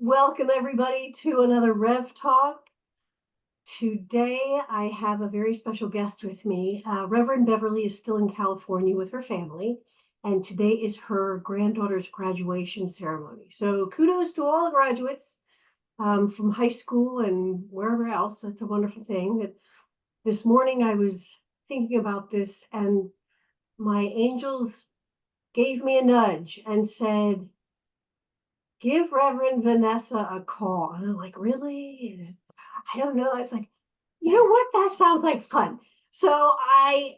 Welcome everybody to another Rev Talk. Today I have a very special guest with me. Reverend Beverly is still in California with her family, and today is her granddaughter's graduation ceremony. So kudos to all the graduates from high school and wherever else. That's a wonderful thing. This morning I was thinking about this, and my angels gave me a nudge and said, give Reverend Vanessa a call. And I'm like, really? I don't know. It's like, you know what? That sounds like fun. So I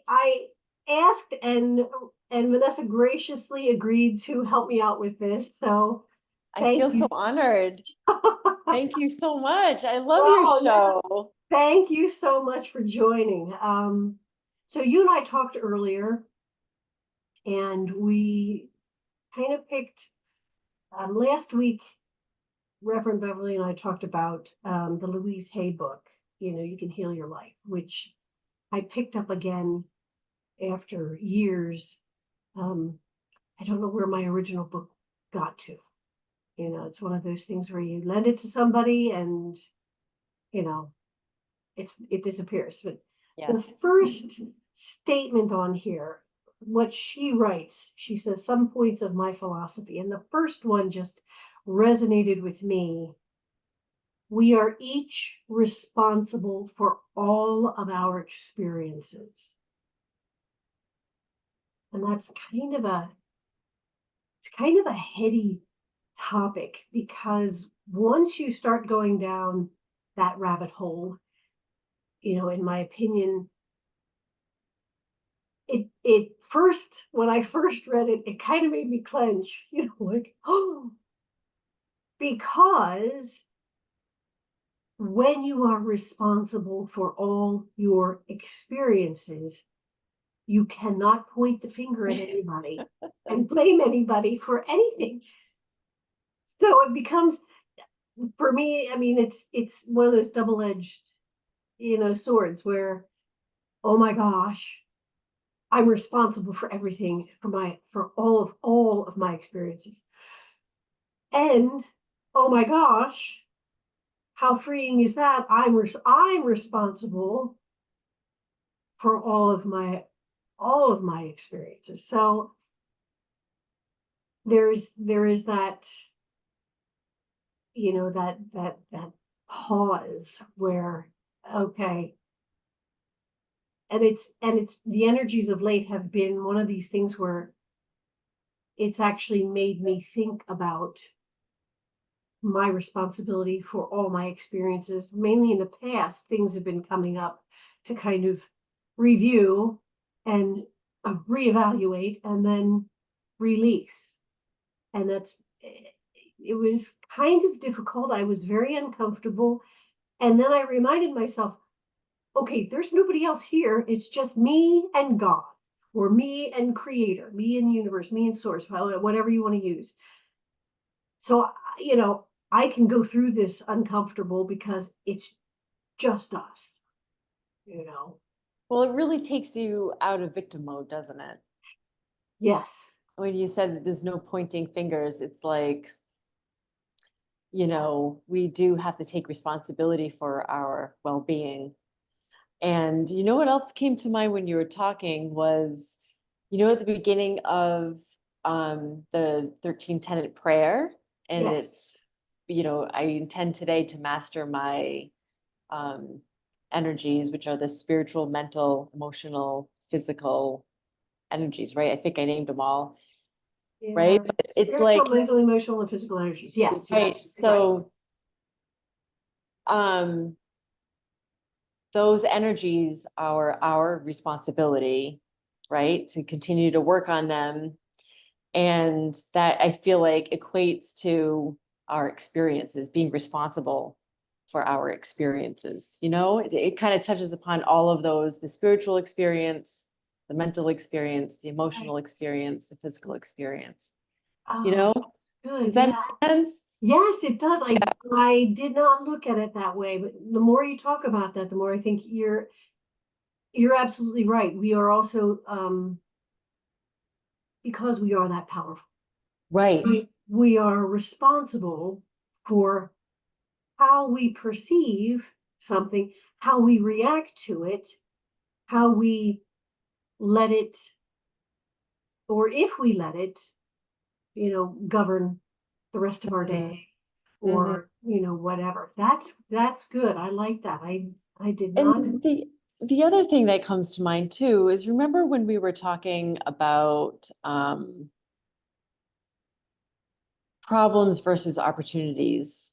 asked, and Vanessa graciously agreed to help me out with this. So I thank feel you. so honored. Thank you so much. I love your Oh, no, show. thank you so much for joining. So you and I talked earlier, and we kind of picked last week. Reverend Beverly and I talked about the Louise Hay book, You Can Heal Your Life, which I picked up again after years. I don't know where my original book got to. It's one of those things where you lend it to somebody and, you know, it disappears. But Yeah. the first statement on here, what she writes, she says, some points of my philosophy. And the first one just resonated with me. We are each responsible for all of our experiences. And that's kind of a heady topic, because once you start going down that rabbit hole, in my opinion, it first, when I first read it, it kind of made me clench, like, oh, because when you are responsible for all your experiences, you cannot point the finger at anybody and blame anybody for anything. So it becomes, for me, I mean, it's one of those double-edged, swords where, oh my gosh, I'm responsible for everything, for all of my experiences. And oh my gosh, how freeing is that? I'm responsible for all of my experiences. So there is that, that pause where, okay, and it's the energies of late have been one of these things where it's actually made me think about my responsibility for all my experiences. Mainly in the past, things have been coming up to kind of review and reevaluate and then release. And it was kind of difficult. I was very uncomfortable. And then I reminded myself, okay, there's nobody else here. It's just me and God, or me and Creator, me and the universe, me and Source, whatever you want to use. So, I can go through this uncomfortable because it's just us, Well, it really takes you out of victim mode, doesn't it? Yes. When you said that there's no pointing fingers, it's like, we do have to take responsibility for our well-being. And you know what else came to mind when you were talking was, at the beginning of the 13 tenet prayer, and Yes. it's, I intend today to master my um, energies, which are the spiritual, mental, emotional, physical energies, right? I think I named them all, right? Yeah. But it's Spiritual, like, mental, emotional, and physical energies. Yes, right. yes. Right. So um, those energies are our responsibility, right? To continue to work on them. And that I feel like equates to our experiences, being responsible for our experiences. It kind of touches upon all of those, the spiritual experience, the mental experience, the emotional experience, the physical experience. You Oh, know, good. does that Yeah. make sense? Yes, it does. I did not look at it that way, but the more you talk about that, the more I think you're absolutely right. We are also because we are that powerful. Right. We are responsible for how we perceive something, how we react to it, how we let it, or if we let it, govern the rest of our Mhm. day, Mhm. or, whatever. That's good. I like that. I did not. And the other thing that comes to mind too is, remember when we were talking about problems versus opportunities?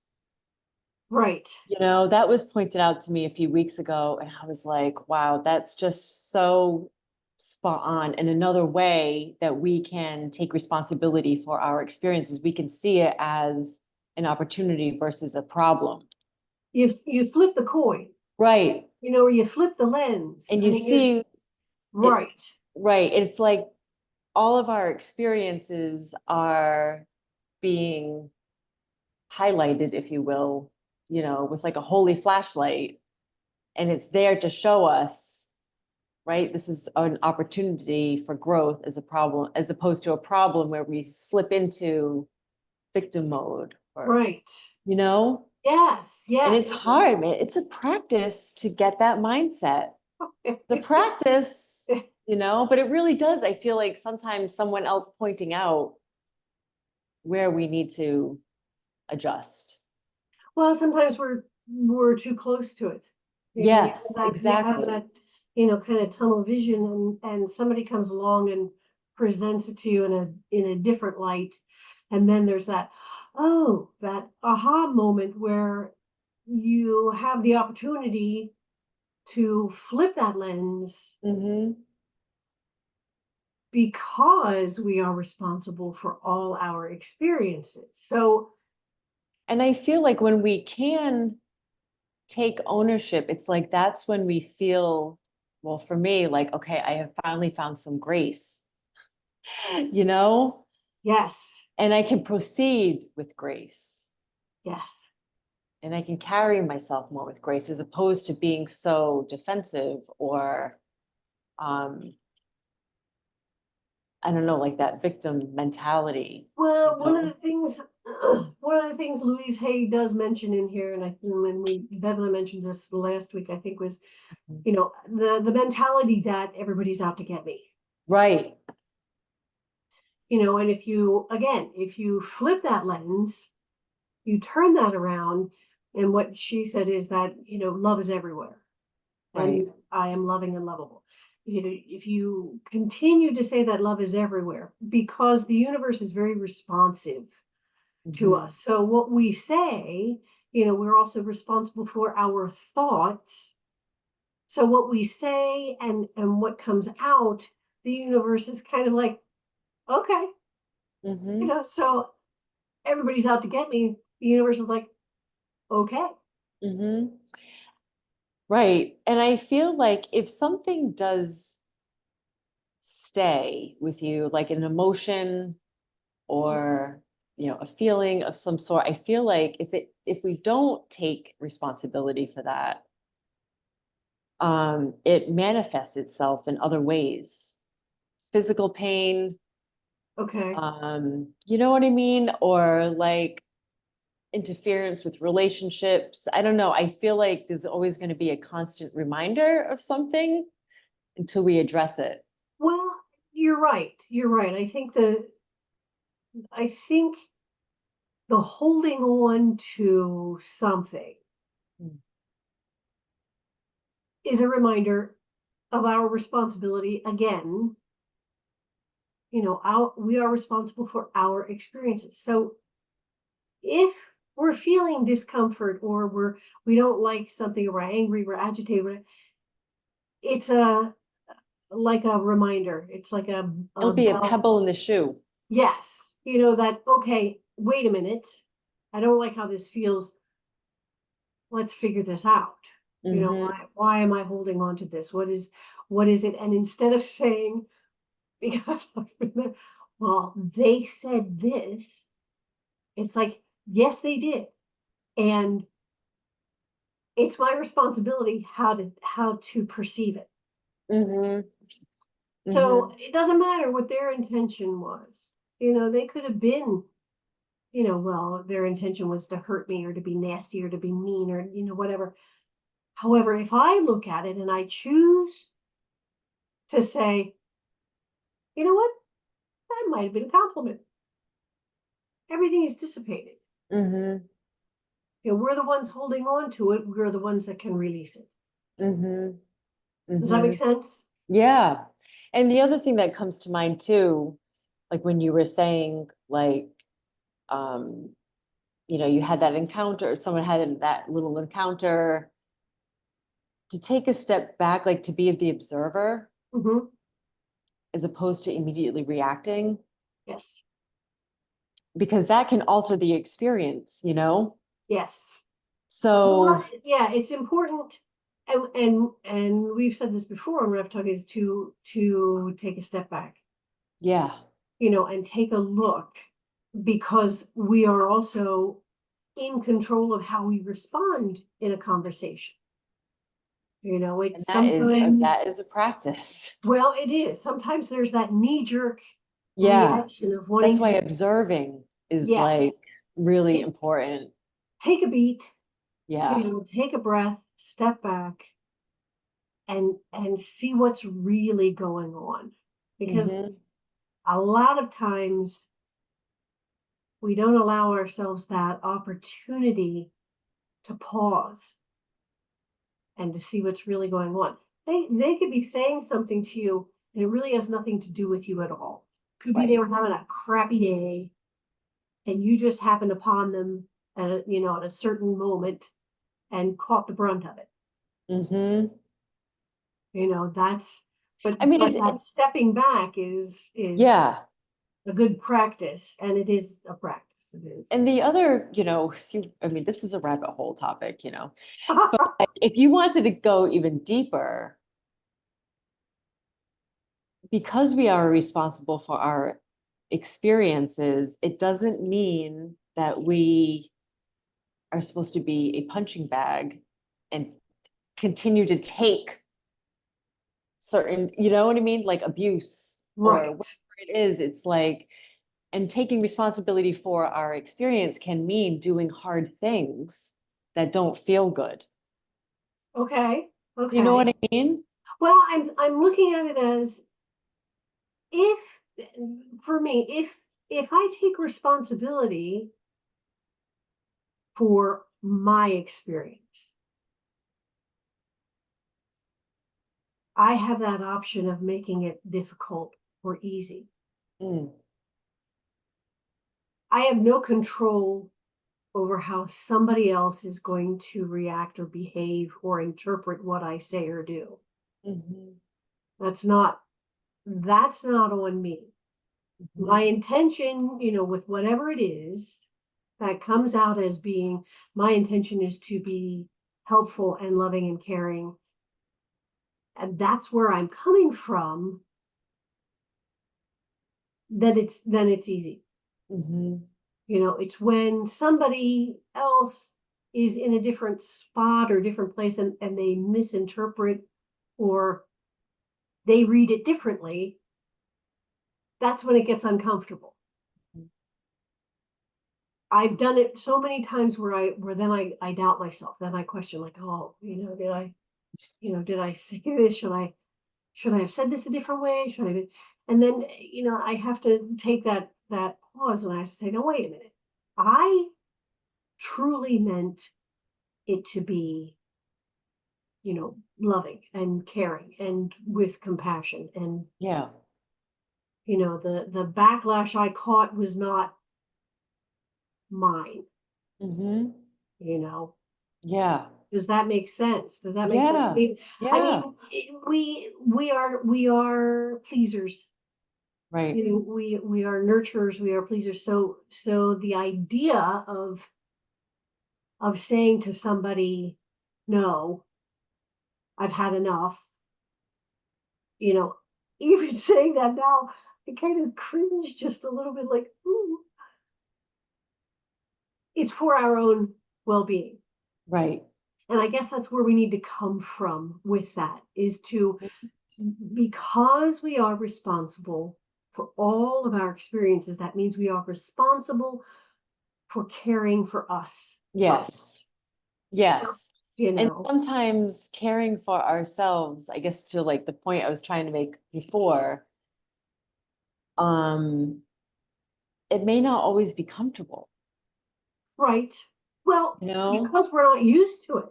Right. That was pointed out to me a few weeks ago, and I was like, wow, that's just so spot on. And another way that we can take responsibility for our experiences, we can see it as an opportunity versus a problem. You flip the coin, Right. or you flip the lens. And I you mean, there's see it, right. right. It's like all of our experiences are being highlighted, if you will, with like a holy flashlight, and it's there to show us, right? This is an opportunity for growth as a problem, as opposed to a problem where we slip into victim mode, or, Right. you know, Yes, and yes. it's hard, man. It's a practice to get that mindset. The practice, but it really does. I feel like sometimes someone else pointing out where we need to adjust. Well, sometimes we're too close to it. Yes, You have exactly. that, kind of tunnel vision, and somebody comes along and presents it to you in a different light. And then there's that, oh, that aha moment where you have the opportunity to flip that lens, Hmm. because we are responsible for all our experiences. So, And I feel like when we can take ownership, it's like that's when we feel, well, for me, like, okay, I have finally found some grace, you know, yes, and I can proceed with grace, yes. and I can carry myself more with grace, as opposed to being so defensive, or, um, I don't know, like that victim mentality, you Well, know? one of the things Louise Hay does mention in here, and when Beverly mentioned this last week, I think was, Mhm. the mentality that everybody's out to get me. Right. And if you flip that lens, you turn that around, and what she said is that, love is everywhere, Right. and I am loving and lovable. If you continue to say that love is everywhere, because the universe is very responsive to Mhm. us. So what we say, we're also responsible for our thoughts. So what we say and what comes out, the universe is kind of like, okay, Mhm. so everybody's out to get me. The universe is like, okay. Mhm. Right. And I feel like if something does stay with you, like an emotion, or a feeling of some sort, I feel like if we don't take responsibility for that, it manifests itself in other ways. Physical pain, Okay. you know what I mean? Or like interference with relationships. I don't know. I feel like there's always going to be a constant reminder of something until we address it. Well, you're right. You're right. I think the holding on to something Mm. is a reminder of our responsibility again. We are responsible for our experiences. So if we're feeling discomfort, or we don't like something, or we're angry, we're agitated, it's like a reminder. It's like a It'll be a bell. pebble in the shoe. Yes, that, okay, wait a minute. I don't like how this feels. Let's figure this out. Hmm. Why am I holding on to this? What is it? And instead of saying, because well, they said this, it's like, yes, they did. And it's my responsibility how to perceive it. Hmm. So Hmm. it doesn't matter what their intention was. They could have been well, their intention was to hurt me or to be nasty or to be mean or, whatever. However, if I look at it and I choose to say, you know what, that might have been a compliment. Everything is dissipated. Mm-hmm. We're the ones holding on to it. We're the ones that can release it. Mm-hmm. Does that make Mm-hmm. sense? Yeah. And the other thing that comes to mind too, like when you were saying, like, um, you had that encounter, someone had that little encounter, to take a step back, like to be the observer Mm-hmm. as opposed to immediately reacting, Yes. because that can alter the experience, Yes. So Well, yeah, it's important, and we've said this before on Rev Talk, is to take a step back, yeah. and take a look, because we are also in control of how we respond in a conversation. And It's that is sometimes, that is a practice. well, it is. Sometimes there's that knee-jerk Yeah. reaction of That's wanting why to, observing is like yes, really take, important. take a beat, Yeah. take a breath, step back, and see what's really going on, because Mm-hmm. a lot of times we don't allow ourselves that opportunity to pause and to see what's really going on. They could be saying something to you and it really has nothing to do with you at all. Could be they Right. were having a crappy day and you just happened upon them at a certain moment and caught the brunt of it. Mm-hmm. That's, but I mean, that stepping back is yeah. a good practice, and it is a practice. It is. And the other, I mean, this is a rabbit hole topic, but like, if you wanted to go even deeper, because we are responsible for our experiences, it doesn't mean that we are supposed to be a punching bag and continue to take certain, you know what I mean? Like abuse or Right. whatever it is. It's like, and taking responsibility for our experience can mean doing hard things that don't feel good. Okay. Do you know what Okay. I mean? Well, I'm looking at it as, if for me, if I take responsibility for my experience, I have that option of making it difficult or easy. Mm, I have no control over how somebody else is going to react or behave or interpret what I say or do. mhm, That's not on me. My mhm. intention, with whatever it is that comes out as being, my intention is to be helpful and loving and caring. And that's where I'm coming from, then it's easy. Mhm. It's when somebody else is in a different spot or different place, and they misinterpret or they read it differently, that's when it gets uncomfortable. I've done it so many times where then I doubt myself. Then I question, like, oh, did I say this? Should I have said this a different way? Should I have, and then, I have to take that pause and I have to say, no, wait a minute. I truly meant it to be, loving and caring and with compassion. And, Yeah. the backlash I caught was not mine, Mhm. you know. Yeah. Does that make sense? Does that make sense? Yeah. I Yeah. mean, we are pleasers. Right. We are nurturers. We are pleasers. So the idea of saying to somebody, "No, I've had enough," you know, even saying that now, I kind of cringe just a little bit, like, ooh, it's for our own well-being. Right. And I guess that's where we need to come from with that, is to, because we are responsible for all of our experiences, that means we are responsible for caring for us. Yes. Yes. You And know, sometimes caring for ourselves, I guess to like the point I was trying to make before, um, it may not always be comfortable, right? Well, you know? because we're not used to it.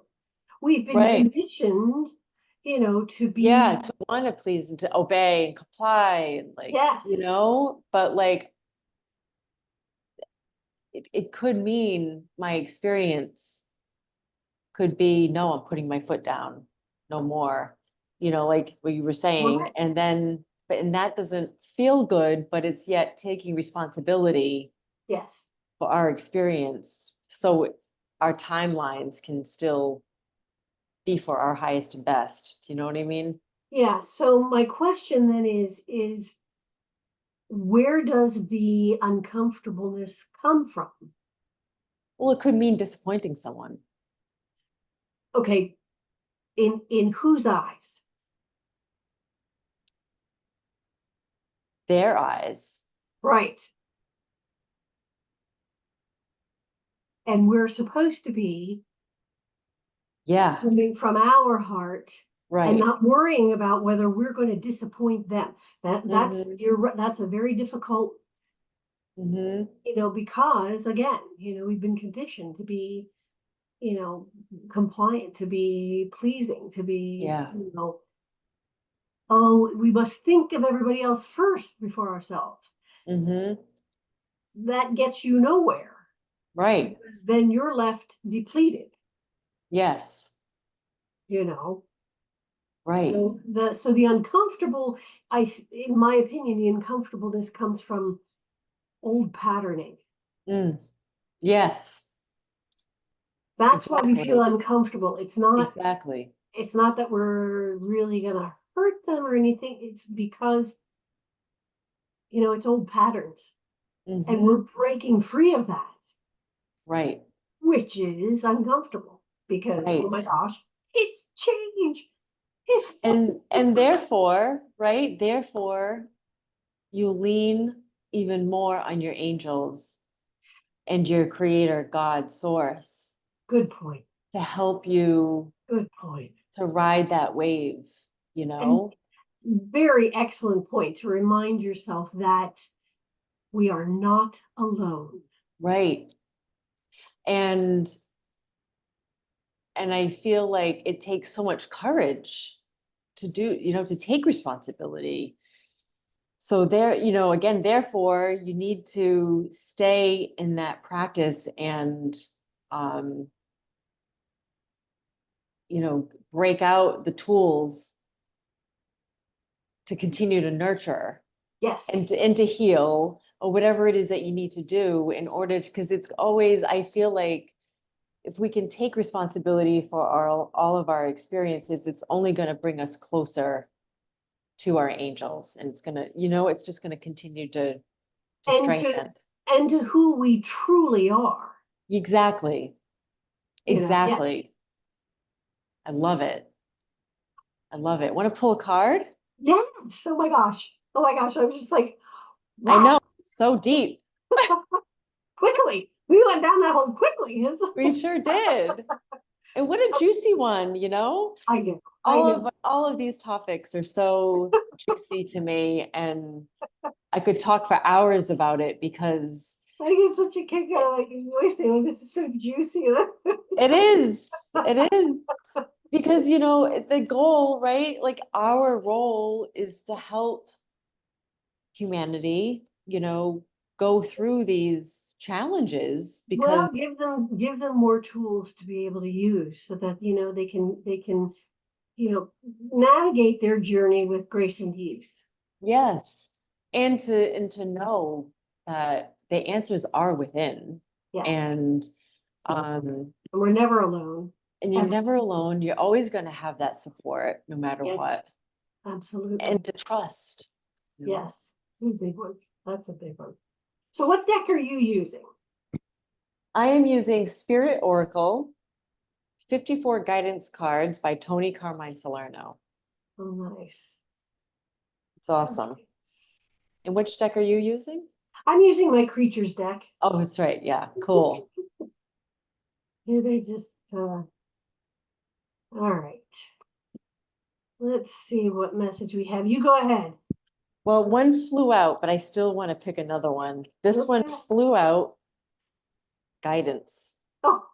We've been Right. conditioned, to Yeah, be, to want to please and to obey and comply and like, yes, but like it could mean my experience could be, no, I'm putting my foot down, no more, like what you were saying. right, And then, and that doesn't feel good, but it's yet taking responsibility yes. for our experience. So our timelines can still be for our highest and best. Do you know what I mean? Yeah. So my question then is where does the uncomfortableness come from? Well, it could mean disappointing someone, Okay, in whose eyes? their eyes. Right. And we're supposed to be Yeah, coming from our heart and right. not worrying about whether we're going to disappoint them. Mm-hmm. That's a very difficult, Mm-hmm. because again, we've been conditioned to be, you know, compliant, to be pleasing, to be, Yeah. oh, we must think of everybody else first before ourselves. Mm-hmm. That gets you nowhere Right. because then you're left depleted, Yes. you know. Right. So the uncomfortable, in my opinion, the uncomfortableness comes from old patterning. Mm. Yes. That's why we feel Exactly. uncomfortable. Exactly. It's not that we're really gonna hurt them or anything. It's because, it's old patterns. And Mm-hmm. we're breaking free of that, Right. which is uncomfortable because, oh Right. my gosh, it's change. It's And therefore, right? Therefore, you lean even more on your angels and your creator, God, source, good point. to help you Good point. to ride that wave, you And know? very excellent point to remind yourself that we are not alone. Right. And and I feel like it takes so much courage to do, to take responsibility. So there, again, therefore, you need to stay in that practice and um, break out the tools to continue to nurture Yes. and to heal or whatever it is that you need to do in order to, because it's always, I feel like if we can take responsibility for all of our experiences, it's only going to bring us closer to our angels, and it's going to, it's just going to continue to And to strengthen. and to who we truly are. Exactly. Yes. Exactly. I love it. I love it. Want to pull a card? Yes. Oh my gosh. Oh my gosh. I was just like, I wow, know, so deep. quickly. We went down that hole quickly. We sure did. And what a juicy one, I know. I know. All of these topics are so juicy to me, and I could talk for hours about it because I get such a kick out of like his voice saying, this is so juicy. it is. It is. Because, the goal, right? Like our role is to help humanity, go through these challenges because Well, give them more tools to be able to use so that they can navigate their journey with grace and ease. yes, and to know that the answers are within, Yes. and um And we're never alone. and you're Ever. never alone. You're always going to have that support no matter Yes, what, and absolutely. to trust. Yes. A big one. That's a big one. So what deck are you using? I am using Spirit Oracle 54 guidance cards by Tony Carmine Salerno. Oh, nice. It's awesome. And which deck are you using? I'm using my creatures deck. Oh, that's right. Yeah, cool. Yeah, they just, all right. Let's see what message we have. You go ahead. Well, one flew out, but I still want to pick another one. This one Okay. flew out, guidance. Oh,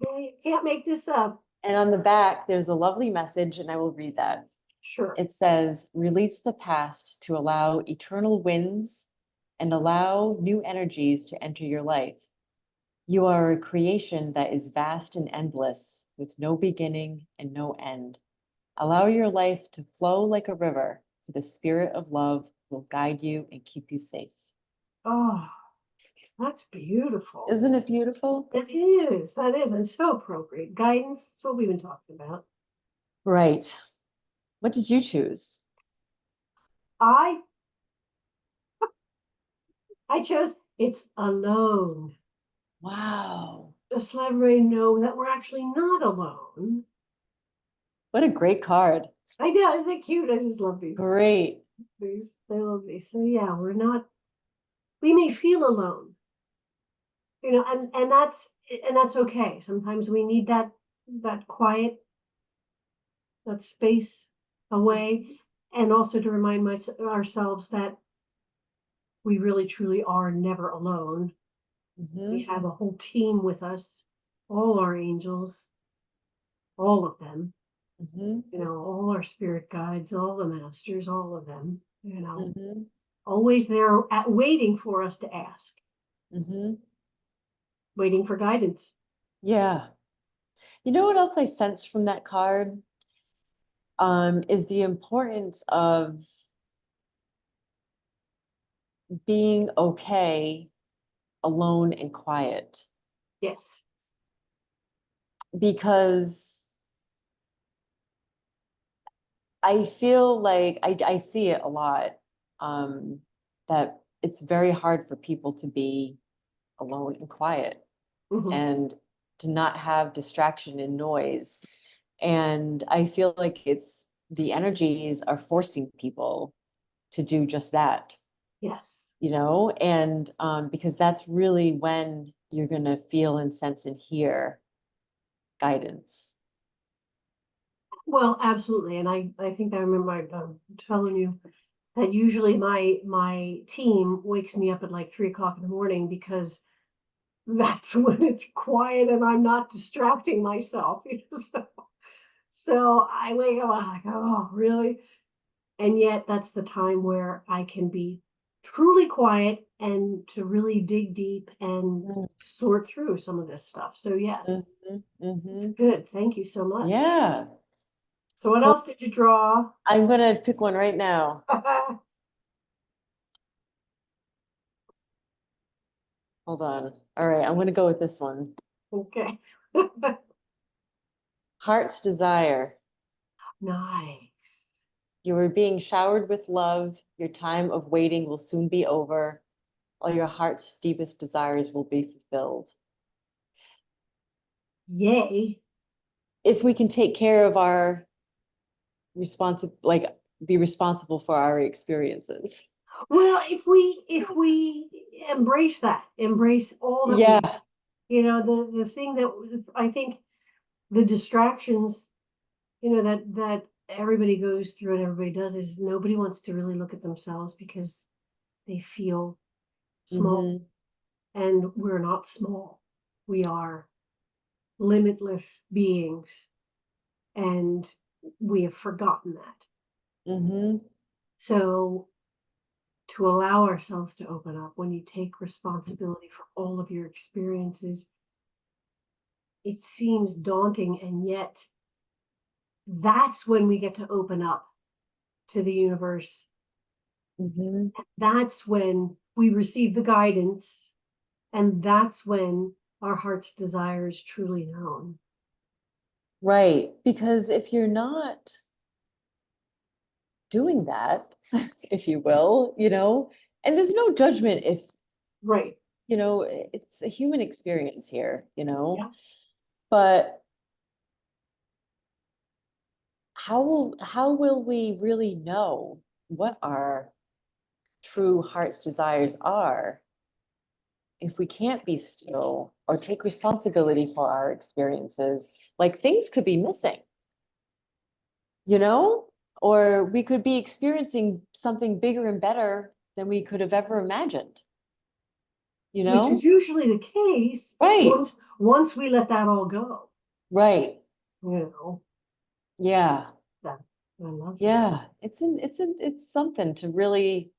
you can't make this up. And on the back, there's a lovely message, and I will read that. Sure. It says, release the past to allow eternal winds and allow new energies to enter your life. You are a creation that is vast and endless, with no beginning and no end. Allow your life to flow like a river, for the spirit of love will guide you and keep you safe. Oh, that's beautiful. Isn't it beautiful? It is. That is. And so appropriate. Guidance is what we've been talking about. Right. What did you choose? I I chose it's alone. Wow. Just let everybody know that we're actually not alone. What a great card. I know, isn't it cute? I just love these. Great. I love these. So yeah, we're not, we may feel alone, and that's okay. Sometimes we need that quiet, that space away, and also to remind ourselves that we really truly are never alone. We Mhm, have a whole team with us, all our angels, all of them, mhm, all our spirit guides, all the masters, all of them, mhm, always there waiting for us to ask, mhm. waiting for guidance. Yeah. You know what else I sensed from that card? Is the importance of being okay alone and quiet. Yes. Because I feel like I see it a lot, that it's very hard for people to be alone and quiet Hmm. and to not have distraction and noise. And I feel like it's the energies are forcing people to do just that, Yes. and because that's really when you're going to feel and sense and hear guidance. Well, absolutely. And I think I remember telling you that usually my team wakes me up at like 3 o'clock in the morning because that's when it's quiet and I'm not distracting myself. So I wake up, I'm like, oh, really? And yet that's the time where I can be truly quiet and to really dig deep and Mm, sort through some of this stuff. So yes, mhm, it's mhm. good. Thank you so much. Yeah, So what cool. else did you draw? I'm gonna pick one right now. Hold on. All right, I'm gonna go with this one. Okay. Heart's desire. Nice. You are being showered with love. Your time of waiting will soon be over. All your heart's deepest desires will be fulfilled. Yay. If we can take care of our be responsible for our experiences. Well, if we embrace all that we, Yeah. the thing that I think the distractions, that everybody goes through and everybody does is nobody wants to really look at themselves because they feel small, Mm-hmm. and we're not small. We are limitless beings, and we have forgotten that. Mm-hmm. So to allow ourselves to open up when you take responsibility for all of your experiences, it seems daunting, and yet that's when we get to open up to the universe. Mm-hmm. That's when we receive the guidance, and that's when our heart's desire is truly known. Right. Because if you're not doing that, if you will, and there's no judgment if, Right. it's a human experience here, Yeah. but how will we really know what our true heart's desires are, if we can't be still or take responsibility for our experiences, like things could be missing, you know, or we could be experiencing something bigger and better than we could have ever imagined, you Which know? is usually the case Right, once we let that all go, right. you know, Yeah, that I love that. yeah. It's something to really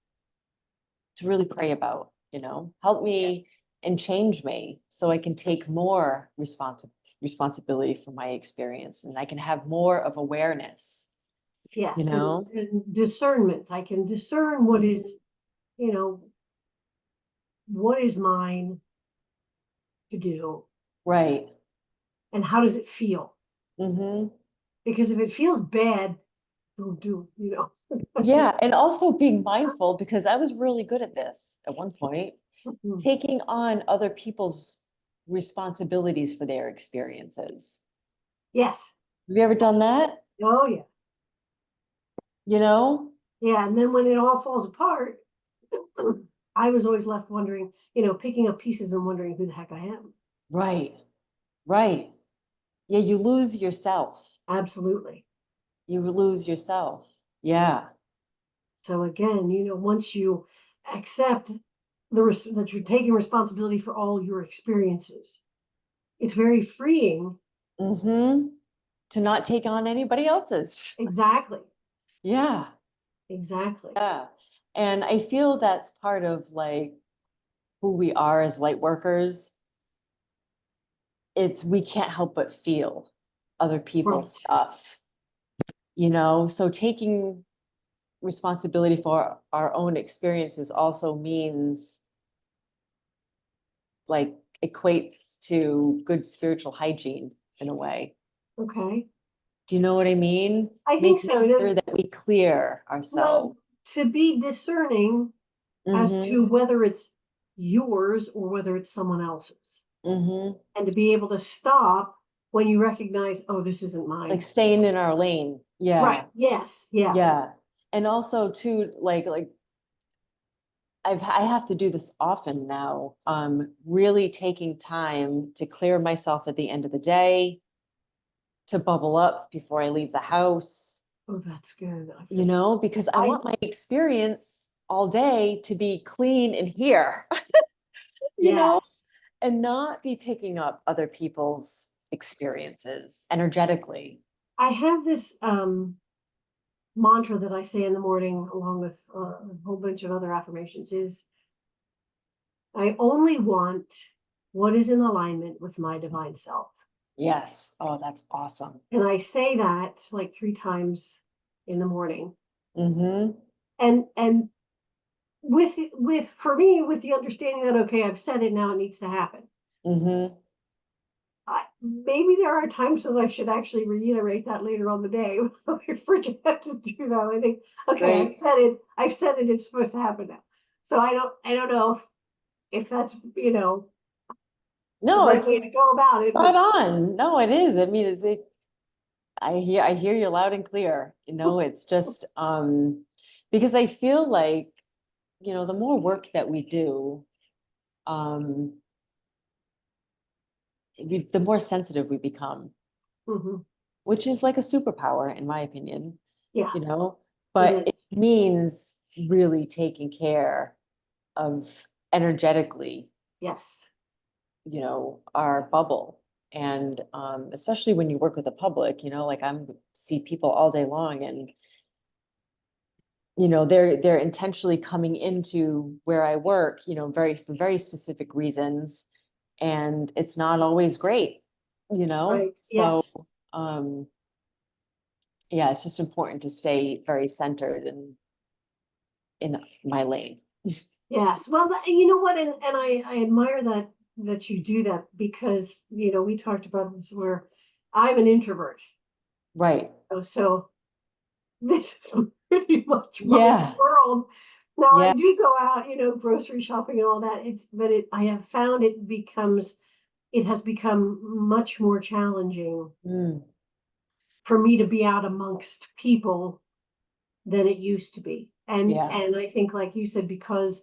pray about, you know, help me and change me so I can take more responsibility for my experience and I can have more of awareness, you Yes, know? and discernment. I can discern what is, you know, what is mine to do Right. and how does it feel? Hmm. Because if it feels bad, don't do, you know. Yeah. And also being mindful because I was really good at this at one point, taking on other people's responsibilities for their experiences. Yes. Have you ever done that? Oh, yeah. You know? Yeah. And then when it all falls apart, I was always left wondering, you know, picking up pieces and wondering who the heck I am. Right. Right. Yeah, you lose yourself. Absolutely. You lose yourself. Yeah. So again, you know, once you accept that you're taking responsibility for all your experiences, it's very freeing. Mm-hmm. To not take on anybody else's. Exactly. Yeah. Exactly. Yeah. And I feel that's part of like who we are as light workers. It's we can't help but feel other people's Right. stuff, you know? So taking responsibility for our own experiences also means like equates to good spiritual hygiene in a way. Okay. Do you know what I mean? I think Making so. sure that we clear Well, ourselves. to be discerning as Mm-hmm. to whether it's yours or whether it's someone else's, Mm-hmm. and to be able to stop when you recognize, oh, this isn't Like mine. staying in our lane. Right. Yeah. Yes. Yeah. Yeah. And also too, like I have to do this often now. Really taking time to clear myself at the end of the day, to bubble up before I leave the house, Oh, that's good. I you feel, know, because I I, want my experience all day to be clean and here, you know, yes. and not be picking up other people's experiences energetically. I have this mantra that I say in the morning along with a whole bunch of other affirmations is I only want what is in alignment with my divine self. Yes. Oh, that's awesome. And I say that like 3 times in the morning. Mm-hmm. And with for me, with the understanding that okay, I've said it now, it needs to happen. Mm-hmm. Maybe there are times that I should actually reiterate that later on the day. I forget to do that. I think, okay, Right. I've said it, it's supposed to happen now. So I don't know if that's, you know, the No, right way it's to go about it, spot but on. No, it is. I mean, I hear you loud and clear. You know, it's just because I feel like, you know, the more work that we do, um the more sensitive we become, mhm, which is like a superpower in my opinion, yeah, you know, it but it is. means really taking care of energetically, Yes. you know, our bubble. And especially when you work with the public, you know, like I'm see people all day long and you know they're intentionally coming into where I work, you know, very for very specific reasons, and it's not always great, you know. Right. So Yes. um yeah, it's just important to stay very centered and in my lane. Yes. Well, you know what, and I admire that you do that because, you know, we talked about this where I'm an introvert. Right. So this is pretty much my Yeah. world. Now I Yeah. do go out, you know, grocery shopping and all that. I have found it has become much more challenging Mm. for me to be out amongst people than it used to be. Yeah. And I think, like you said, because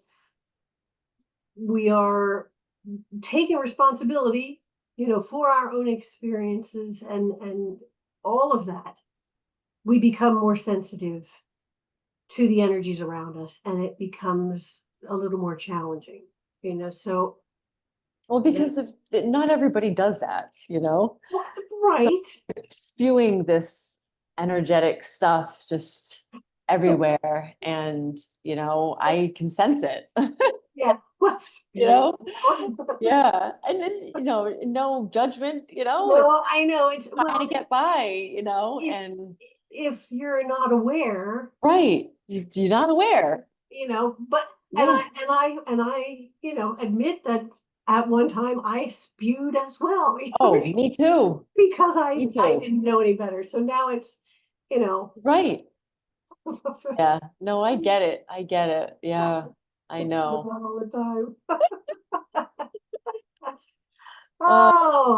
we are taking responsibility, for our own experiences and all of that, we become more sensitive to the energies around us, and it becomes a little more challenging, so Well, because that's not everybody does that, So right. spewing this energetic stuff just everywhere, and I can sense it. Yeah, let's you be. know yeah, and then no judgment, it's No, I know it's, trying well, to get by, if and you're not aware, right, you're not aware. but Yeah. and I admit that at one time I spewed as well, Oh, me too. because Me I too. didn't know any better. So now it's, you know, Right. Yeah, no, I get it. I get it. Yeah, I know. all the time. Oh,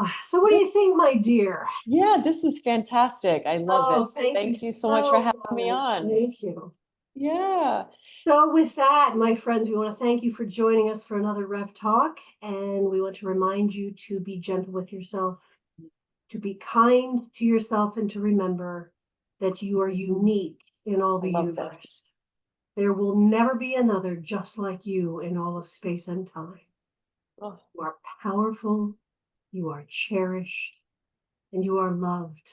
Oh, so what do this, you think, my dear? yeah, this is fantastic. I love it. Oh, thank you Thank you so much for so having me much. on. Thank you. Yeah. So with that, my friends, we want to thank you for joining us for another Rev Talk, and we want to remind you to be gentle with yourself, to be kind to yourself, and to remember that you are unique in all I the love this. universe. There will never be another just like you in all of space and time. Oh, You are powerful, you are cherished, and you are loved.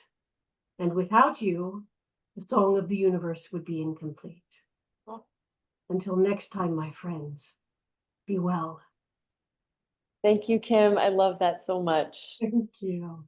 And without you, the song of the universe would be incomplete. oh. Until next time, my friends, be well. Thank you, Kim. I love that so much. Thank you.